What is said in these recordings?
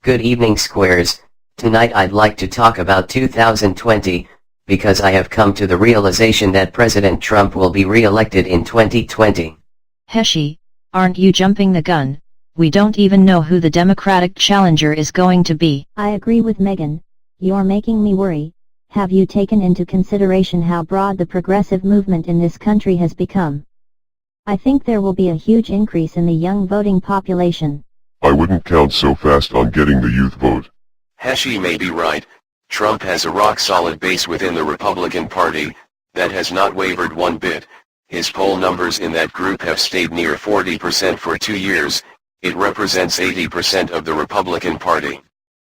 Good evening squares. Tonight I'd like to talk about 2020, because I have come to the realization that President Trump will be re-elected in 2020. Heshy, aren't you jumping the gun? We don't even know who the Democratic challenger is going to be. I agree with Megan. You're making me worry. Have you taken into consideration how broad the progressive movement in this country has become? I think there will be a huge increase in the young voting population. I wouldn't count so fast on getting the youth vote. Heshy may be right. Trump has a rock-solid base within the Republican Party that has not wavered one bit. His poll numbers in that group have stayed near 40% for 2 years. It represents 80% of the Republican Party.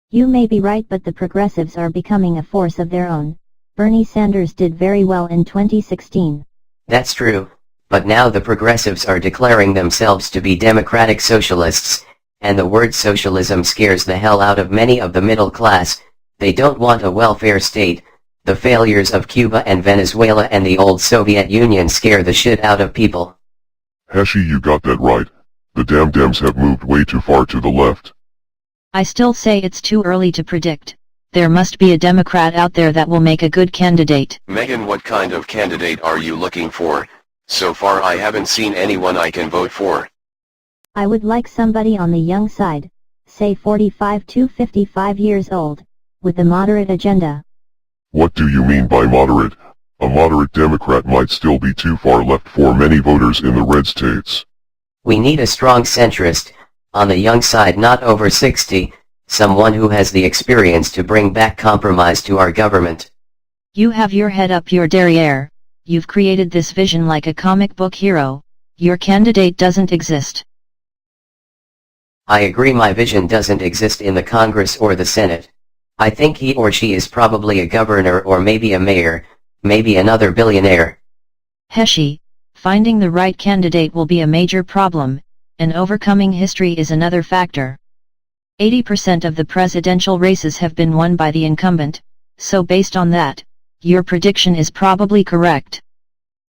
You may be right, but the progressives are becoming a force of their own. Bernie Sanders did very well in 2016. That's true, but now the progressives are declaring themselves to be democratic socialists, and the word socialism scares the hell out of many of the middle class. They don't want a welfare state. The failures of Cuba and Venezuela and the old Soviet Union scare the shit out of people. Heshy, you got that right. The damn Dems have moved way too far to the left. I still say it's too early to predict. There must be a Democrat out there that will make a good candidate. Megan, what kind of candidate are you looking for? So far I haven't seen anyone I can vote for. I would like somebody on the young side, say 45 to 55 years old, with a moderate agenda. What do you mean by moderate? A moderate Democrat might still be too far left for many voters in the red states. We need a strong centrist, on the young side, not over 60, someone who has the experience to bring back compromise to our government. You have your head up your derriere. You've created this vision like a comic book hero. Your candidate doesn't exist. I agree, my vision doesn't exist in the Congress or the Senate. I think he or she is probably a governor or maybe a mayor, maybe another billionaire. Heshy, finding the right candidate will be a major problem, and overcoming history is another factor. 80% of the presidential races have been won by the incumbent, so based on that, your prediction is probably correct.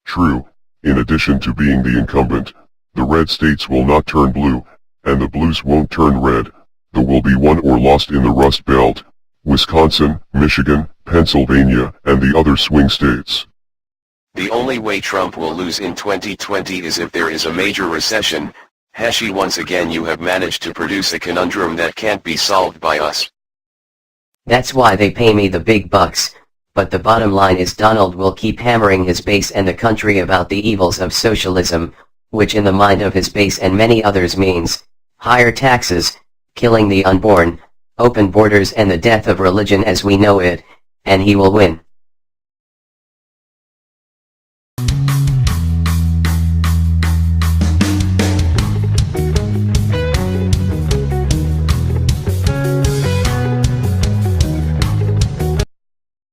True. In addition to being the incumbent, the red states will not turn blue, and the blues won't turn red. They will be won or lost in the Rust Belt, Wisconsin, Michigan, Pennsylvania, and the other swing states. The only way Trump will lose in 2020 is if there is a major recession. Heshy, once again you have managed to produce a conundrum that can't be solved by us. That's why they pay me the big bucks, but the bottom line is Donald will keep hammering his base and the country about the evils of socialism, which in the mind of his base and many others means higher taxes, killing the unborn, open borders and the death of religion as we know it, and he will win.